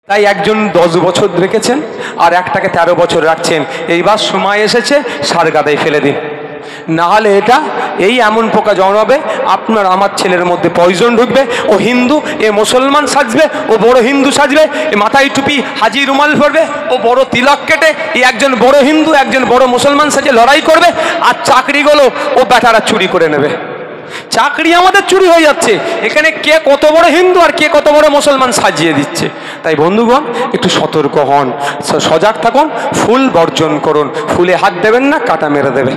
তাই একজন 10 বছর রেখেছেন আর একটাকে 13 বছর রাখছেন। এইবার সময় এসেছে সার গাদায় ফেলে দিন, না হলে এটা এই এমন পোকা জন্মাবে আপনার আমার ছেলের মধ্যে পয়জন ঢুকবে। ও হিন্দু, এ মুসলমান সাজবে, ও বড় হিন্দু সাজবে, এ মাথায় টুপি হাজি রুমাল পরবে, ও বড় তিলক কেটে এই একজন বড় হিন্দু একজন বড় মুসলমান সাজে লড়াই করবে, আর চাকরিগুলো ও বেটারা চুরি করে নেবে। চাকরি আমাদের চুরি হয়ে যাচ্ছে, এখানে কে কত বড় হিন্দু আর কে কত বড় মুসলমান সাজিয়ে দিচ্ছে। তাই বন্ধুগণ একটু সতর্ক হন, সজাগ থাকুন, ফুল বর্জন করুন, ফুলে হাত দেবেন না, কাটা মেরে দেবে।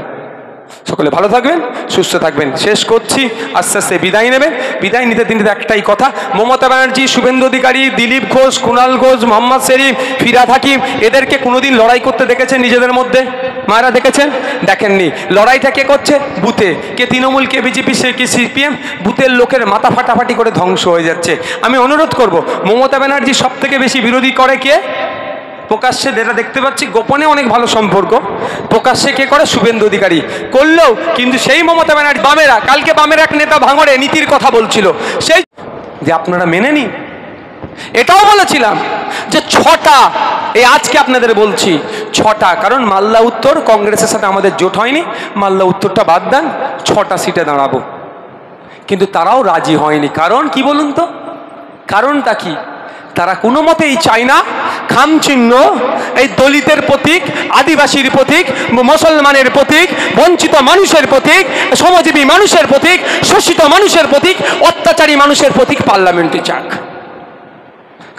সকলে ভালো থাকবেন, সুস্থ থাকবেন। শেষ করছি, আস্তে আস্তে বিদায় নেবেন। বিদায় নিতে নিতে একটাই কথা, মমতা ব্যানার্জি, শুভেন্দু অধিকারী, দিলীপ ঘোষ, কুণাল ঘোষ, মোহাম্মদ শরীফ, ফিরহাদ হাকিম, এদেরকে কোনোদিন লড়াই করতে দেখেছেন নিজেদের মধ্যে? মায়েরা দেখেছেন? দেখেননি। লড়াইটা কে করছে? বুথে। কে তৃণমূল, কে বিজেপি, সে কে সিপিএম। বুথের লোকের মাথা ফাটাফাটি করে ধ্বংস হয়ে যাচ্ছে। আমি অনুরোধ করব, মমতা ব্যানার্জি সব থেকে বেশি বিরোধী করে কে? প্রকাশ্যে যেটা দেখতে পাচ্ছি, গোপনে অনেক ভালো সম্পর্ক, প্রকাশ্যে কে করে? শুভেন্দু অধিকারী করলেও, কিন্তু সেই মমতা ব্যানার্জি বামেরা, কালকে বামের এক নেতা ভাঙড়ে নীতির কথা বলছিল, সেই যে আপনারা মেনে নিন। এটাও বলেছিলাম যে 6টা, এই আজকে আপনাদের বলছি 6টা, কারণ মালদা উত্তর কংগ্রেসের সাথে আমাদের জোট হয়নি, মালদা উত্তরটা বাদ দেন, 6টা সিটে দাঁড়াবো। কিন্তু তারাও রাজি হয়নি। কারণ কি বলুন তো? কারণটা কি? তারা কোনো মতেই চায় না খামচিহ্ন, এই দলিতের প্রতীক, আদিবাসীর প্রতীক, মুসলমানের প্রতীক, বঞ্চিত মানুষের প্রতীক, শ্রমজীবী মানুষের প্রতীক, শোষিত মানুষের প্রতীক, অত্যাচারী মানুষের প্রতীক পার্লামেন্টে যাক।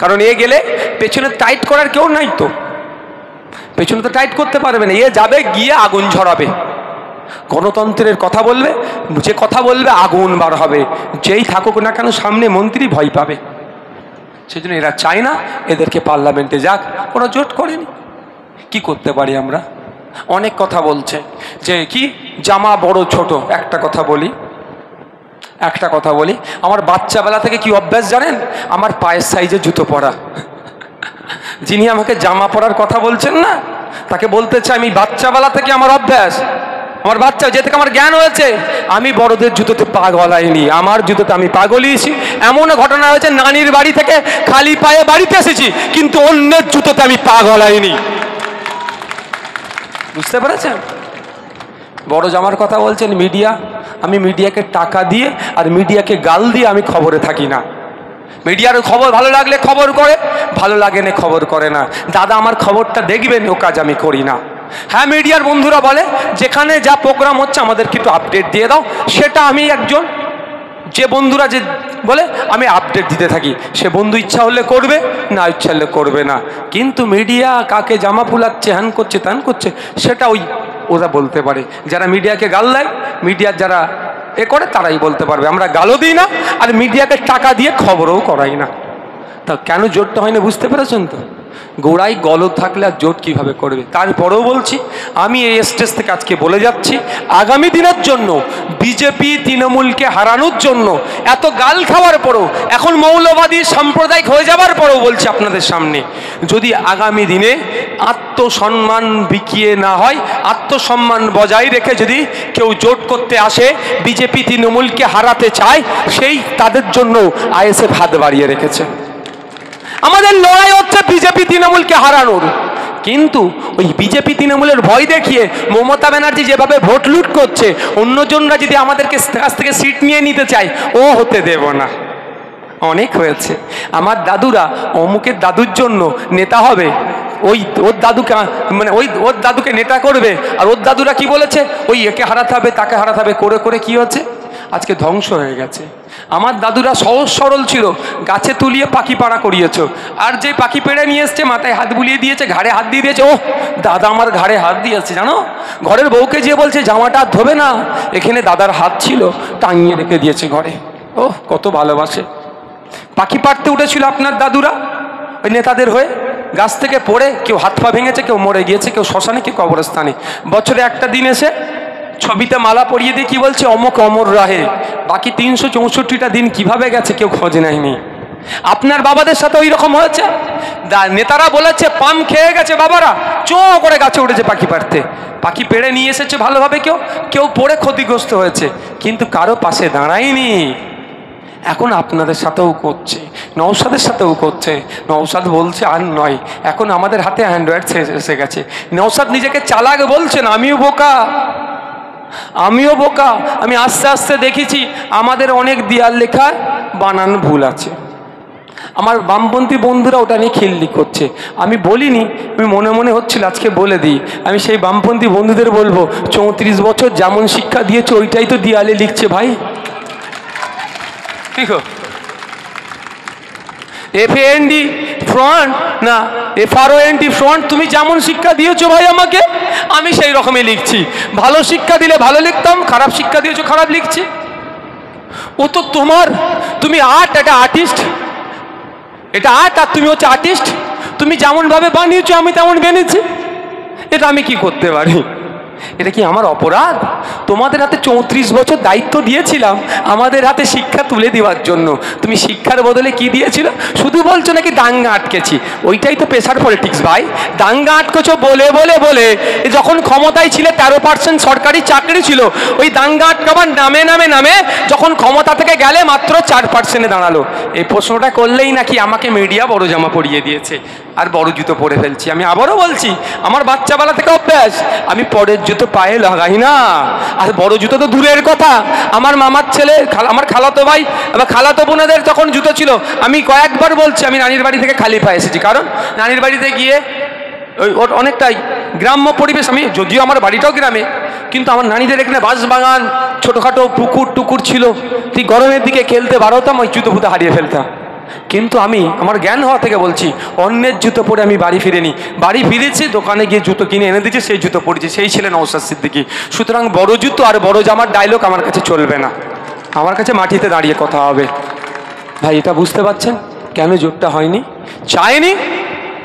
কারণ এ গেলে পেছনে টাইট করার কেউ নাই, তো পেছনে তো টাইট করতে পারবে না। এ যাবে গিয়ে আগুন ঝরাবে, গণতন্ত্রের কথা বলবে, যে কথা বলবে আগুন বার হবে, যেই থাকুক না কেন সামনে মন্ত্রী ভয় পাবে। সেজন্য এরা চায় না এদেরকে পার্লামেন্টে যাক। ওরা জোট করেনি। কি করতে পারি আমরা? অনেক কথা বলছে যে কি জামা বড় ছোট। একটা কথা বলি, আমার বাচ্চাবেলা থেকে কি অভ্যাস জানেন? আমার পায়ের সাইজে জুতো পরা। যিনি আমাকে জামা পরার কথা বলছেন না, তাকে বলতে চাই আমি বাচ্চাবেলা থেকে আমার অভ্যাস, আমার বাচ্চা যে থেকে আমার জ্ঞান হয়েছে, আমি বড়দের জুতোতে পা গলাইনি, আমার জুতোতে আমি পা গলিয়েছি। এমন ঘটনা হয়েছে, নানির বাড়ি থেকে খালি পায়ে বাড়িতে এসেছি, কিন্তু অন্যের জুতোতে আমি পা গলাইনি। বুঝতে পেরেছেন? বড় জামার কথা বলছেন মিডিয়া। আমি মিডিয়াকে টাকা দিয়ে আর মিডিয়াকে গাল দিয়ে আমি খবরে থাকি না। মিডিয়ার খবর ভালো লাগলে খবর করে, ভালো লাগে না খবর করে না। দাদা আমার খবরটা দেখবেন, ও কাজ আমি করি না। হ্যাঁ, মিডিয়ার বন্ধুরা বলে যেখানে যা প্রোগ্রাম হচ্ছে আমাদেরকে একটু আপডেট দিয়ে দাও, সেটা আমি একজন, যে বন্ধুরা যে বলে আমি আপডেট দিতে থাকি, সে বন্ধু ইচ্ছা হলে করবে, না ইচ্ছা হলে করবে না। কিন্তু মিডিয়া কাকে জামা ফুলাচ্ছে, হ্যান করছে ত্যান করছে, সেটা ওরা বলতে পারে। যারা মিডিয়াকে গাল দেয়, মিডিয়ার যারা এ করে, তারাই বলতে পারবে। আমরা গালও দিই না আর মিডিয়াকে টাকা দিয়ে খবরও করাই না। তা কেন জোটটা হয় না বুঝতে পেরেছেন তো? গোড়ায় গলদ থাকলে আর জোট কীভাবে করবে? তারপরেও বলছি, আমি এই স্টেজ থেকে আজকে বলে যাচ্ছি, আগামী দিনের জন্য বিজেপি তৃণমূলকে হারানোর জন্য এত গাল খাওয়ার পরেও, এখন মৌলবাদী সাম্প্রদায়িক হয়ে যাবার পরেও বলছি আপনাদের সামনে, যদি আগামী দিনে আত্মসম্মান বিকিয়ে না হয়, আত্মসম্মান বজায় রেখে যদি কেউ জোট করতে আসে, বিজেপি তৃণমূলকে হারাতে চায়, সেই তাদের জন্য আইএসএফ হাত বাড়িয়ে রেখেছে। আমাদের লড়াই হচ্ছে বিজেপি তৃণমূলকে হারানোর। কিন্তু ওই বিজেপি তৃণমূলের ভয় দেখিয়ে মমতা ব্যানার্জি যেভাবে ভোট লুট করছে, অন্যজনরা যদি আমাদেরকে কাছ থেকে সিট নিয়ে নিতে চায়, ও হতে দেব না। অনেক হয়েছে। আমার দাদুরা অমুকের দাদুর জন্য নেতা হবে, ওর দাদুকে মানে ওর দাদুকে নেতা করবে, আর ওর দাদুরা কি বলেছে, ওই একে হারাতে হবে তাকে হারাতে হবে করে করে কি হচ্ছে, আজকে ধ্বংস হয়ে গেছে। আমার দাদুরা সহজ সরল ছিল, গাছে তুলিয়ে পাখি পাড়া করিয়েছ, আর যে পাখি পেড়ে নিয়ে এসছে মাথায় হাত বুলিয়ে দিয়েছে, ঘাড়ে হাত দিয়ে দিয়েছে। ও দাদা আমার ঘাড়ে হাত দিয়েছে, জানো, ঘরের বউকে যে বলছে জামাটা ধোবে না, এখানে দাদার হাত ছিল, টাঙিয়ে রেখে দিয়েছে ঘরে। ও কত ভালোবাসে। পাখি পাড়তে উঠেছিল আপনার দাদুরা ওই নেতাদের হয়ে, গাছ থেকে পড়ে কেউ হাত পা ভেঙেছে, কেউ মরে গিয়েছে, কেউ শ্মশানে, কেউ কবরস্থানে। বছরে একটা দিন এসে ছবিতে মালা পরিয়ে দিয়ে কি বলছে, অমক অমর রাহে। বাকি 364টা দিন কিভাবে গেছে কেউ খোঁজ নেয়নি। আপনার বাবাদের সাথে ওই রকম হয়েছে। নেতারা বলেছে পাম খেয়ে গেছে, বাবারা চো করে গাছে উঠেছে পাখি পাড়তে, পাখি পেড়ে নিয়ে এসেছে ভালোভাবে, কেউ পড়ে ক্ষতিগ্রস্ত হয়েছে, কিন্তু কারো পাশে দাঁড়ায়নি। এখন আপনাদের সাথেও করছে। নওশাদের সাথেও করছে। নওশাদ বলছে আর নয়, এখন আমাদের হাতে অ্যান্ড্রয়েড এসে গেছে। নওশাদ নিজেকে চালাক বলছেন, আমিও বোকা, আমিও বোকা। আমি আস্তে আস্তে দেখেছি আমাদের অনেক দেয়াল লেখা বানান ভুল আছে। আমার বামপন্থী বন্ধুরা ওটা নিয়ে খিল্লি করছে। আমি বলিনি, আমি মনে মনে হচ্ছিল আজকে বলে দিই। আমি সেই বামপন্থী বন্ধুদের বলবো, 34 বছর যেমন শিক্ষা দিয়েছে ওইটাই তো দেয়ালে লিখছে ভাই। ঠিক FAND ফ্রন্ট না FRONT ফ্রন্ট, তুমি যেমন শিক্ষা দিয়েছো ভাই আমাকে, আমি সেই রকমই লিখছি। ভালো শিক্ষা দিলে ভালো লিখতাম, খারাপ শিক্ষা দিয়েছো খারাপ লিখছি। ও তো তোমার, তুমি আর্ট, এটা আর্টিস্ট, এটা আর্ট আর তুমি হচ্ছে আর্টিস্ট। তুমি যেমনভাবে বানিয়েছো আমি তেমন বানিয়েছি, এটা আমি কি করতে পারি? এটা কি আমার অপরাধ? তোমাদের হাতে 34 বছর দায়িত্ব দিয়েছিলাম আমাদের হাতে শিক্ষা তুলে দেওয়ার জন্য। তুমি শিক্ষার বদলে কি দিয়েছিল? শুধু বলছো নাকি দাঙ্গা আটকেছি। ওইটাই তো প্রেসার পলিটিক্স ভাই। দাঙ্গা আটকেছো বলে বলে বলে যখন ক্ষমতায় ছিলে 13% সরকারি চাকরি ছিল, ওই দাঙ্গা আটকাবার নামে নামে নামে যখন ক্ষমতা থেকে গেলে মাত্র 4% দাঁড়ালো। এই প্রশ্নটা করলেই নাকি আমাকে মিডিয়া বড় জামা পরিয়ে দিয়েছে আর বড় জুতো পরে ফেলছি। আমি আবারও বলছি, আমার বাচ্চাবেলা থেকে অভ্যাস, আমি পরের জুতো পায়ে লাগাই না। আর বড় জুতো তো দূরের কথা, আমার মামার ছেলে, আমার খালাতো ভাই বা খালাতো বোনেদের তখন জুতো ছিল। আমি কয়েকবার বলছি আমি নানির বাড়ি থেকে খালি পায়ে এসেছি, কারণ নানির বাড়িতে গিয়ে ওই অনেকটাই গ্রাম্য পরিবেশ। আমি যদিও আমার বাড়িটাও গ্রামে, কিন্তু আমার নানিদের এখানে বাঁশবাগান, ছোটোখাটো পুকুর টুকুর ছিল। ঠিক গরমের দিকে খেলতে বাড়াতাম, ওই জুতো ফুতো হারিয়ে ফেলতাম। কিন্তু আমি আমার জ্ঞান হওয়া থেকে বলছি, অন্যের জুতো পরে আমি বাড়ি ফিরিনি। বাড়ি ফিরেছি, দোকানে গিয়ে জুতো কিনে এনে দিয়েছি, সেই জুতো পরেছি। সেই ছিলেন নওশাদ সিদ্দিকী। সুতরাং বড় জুতো আর বড় জামার ডায়লগ আমার কাছে চলবে না, আমার কাছে মাটিতে দাঁড়িয়ে কথা হবে। ভাই এটা বুঝতে পারছেন কেন জোটটা হয়নি? চাইনি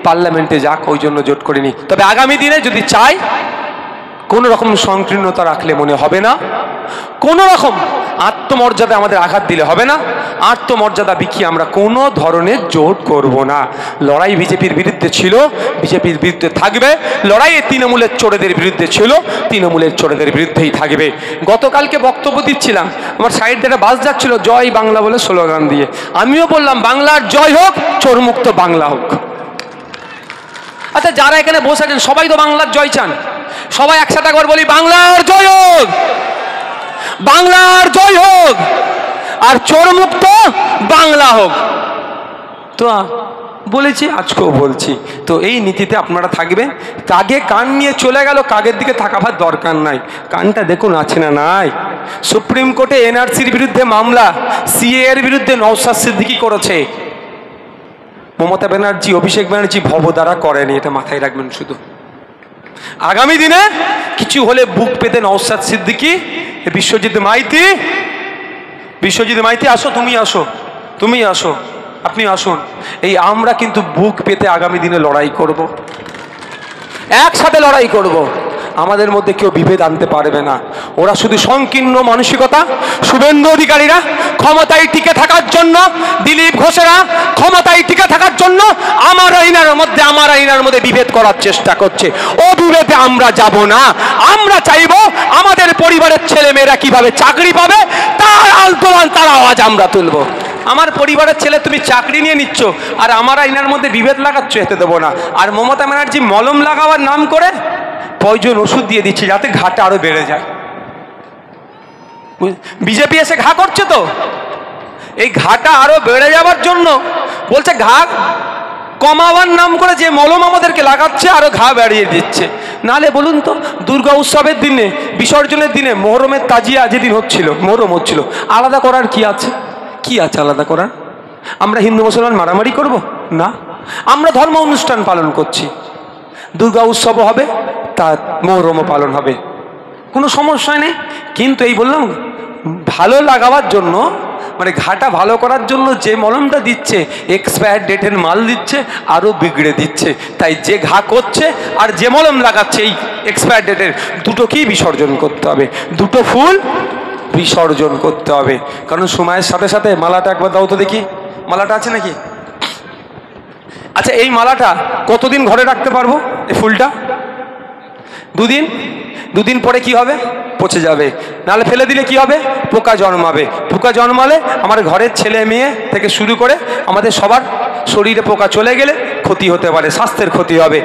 পার্লামেন্টে যাক, ওই জন্য জোট করিনি। তবে আগামী দিনে যদি চাই, কোনো রকম সংকীর্ণতা রাখলে মনে হবে না, কোনো রকম আত্মমর্যাদা আমাদের আঘাত দিলে হবে না। আত্মমর্যাদা বিকিয়ে আমরা কোনো ধরনের জোট করব না। লড়াই বিজেপির বিরুদ্ধে ছিল, বিজেপির বিরুদ্ধে থাকবে। লড়াই তৃণমূলের চোরেদের বিরুদ্ধে ছিল, তৃণমূলের চোরেদের বিরুদ্ধেই থাকবে। গতকালকে বক্তব্য দিচ্ছিলাম, আমার সাইড থেকে বাস যাচ্ছিল জয় বাংলা বলে স্লোগান দিয়ে। আমিও বললাম বাংলার জয় হোক, চোরমুক্ত বাংলা হোক। আচ্ছা, যারা এখানে বসে আছেন সবাই তো বাংলার জয় চান। সবাই একসাথে একবার বলি, বাংলার জয় হোক, বাংলার জয় হোক, আর চোরমুক্ত বাংলা হোক। তো বলেছি, আজকেও বলছি। তো এই নীতিতে আপনারা থাকবেন। কাগে কান নিয়ে চলে গেল, কাগের দিকে তাকাবার দরকার নাই। কানটা দেখুন আছে না নাই। সুপ্রিম কোর্টে NRCর বিরুদ্ধে মামলা, CA এর বিরুদ্ধে নওশাদ সিদ্দিকী করেছে। মমতা ব্যানার্জি, অভিষেক ব্যানার্জি ভবদ্বারা করেনি, এটা মাথায় রাখবেন শুধু। আগামী দিনে কিছু হলে বুক পেতে নওশাদ সিদ্দিকী, বিশ্বজিৎ মাইতি, বিশ্বজিৎ মাইতি আসো, তুমি আসো, তুমি আসো, আপনি আসুন। এই আমরা কিন্তু বুক পেতে আগামী দিনে লড়াই করব, একসাথে লড়াই করব। আমাদের মধ্যে কেউ বিভেদ আনতে পারবে না। ওরা শুধু সংকীর্ণ মানসিকতা, শুভেন্দু অধিকারীরা ক্ষমতায় টিকে থাকার জন্য, দিলীপ ঘোষেরা ক্ষমতায় টিকে থাকার জন্য আমার আইনার মধ্যে বিভেদ করার চেষ্টা করছে। ও বিভেদে আমরা যাব না। আমরা চাইব আমাদের পরিবারের ছেলেমেয়েরা কিভাবে চাকরি পাবে, তার আন্দোলন, তার আওয়াজ আমরা তুলব। আমার পরিবারের ছেলে তুমি চাকরি নিয়ে নিচ্ছ আর আমার আইনার মধ্যে বিভেদ লাগাচ্ছ, এতে দেবো না। আর মমতা ব্যানার্জি মলম লাগাবার নাম করে পয়জন ওষুধ দিয়ে দিচ্ছে যাতে ঘাটা আরো বেড়ে যায়। বিজেপি এসে ঘা করছে, তো এই ঘাটা আরো বেড়ে যাওয়ার জন্য বলছে ঘা কমাবার নাম করে যে মলম আমাদেরকে লাগাচ্ছে আরো ঘা বাড়িয়ে দিচ্ছে। নালে বলুন তো, দুর্গা উৎসবের দিনে, বিসর্জনের দিনে, মহরমের তাজিয়া যেদিন হচ্ছিল, মহরম হচ্ছিল, আলাদা করার কি আছে? কি আছে আলাদা করার? আমরা হিন্দু মুসলমান মারামারি করব না, আমরা ধর্ম অনুষ্ঠান পালন করছি। দুর্গা উৎসবও হবে, তার মহরমও পালন হবে, কোনো সমস্যা নেই। কিন্তু এই বললাম ভালো লাগাবার জন্য, মানে ঘাটা ভালো করার জন্য যে মলমটা দিচ্ছে এক্সপায়ার ডেটের মাল দিচ্ছে, আরও বিগড়ে দিচ্ছে। তাই যে ঘা করছে আর যে মলম লাগাচ্ছে এই এক্সপায়ার ডেটের, দুটোকেই বিসর্জন করতে হবে, দুটো ফুল বিসর্জন করতে হবে। কারণ সময়ের সাথে সাথে মালাটা একবার দাও তো দেখি, মালাটা আছে নাকি? আচ্ছা, এই মালাটা কতদিন ঘরে রাখতে পারবো? এই ফুলটা দুদিন পরে কি হবে? পচে যাবে, নাহলে ফেলে দিলে কি হবে? পোকা জন্মাবে। পোকা জন্মালে আমার ঘরের ছেলে মেয়ে থেকে শুরু করে আমাদের সবার শরীরে পোকা চলে গেলে ক্ষতি হতে পারে, স্বাস্থ্যের ক্ষতি হবে।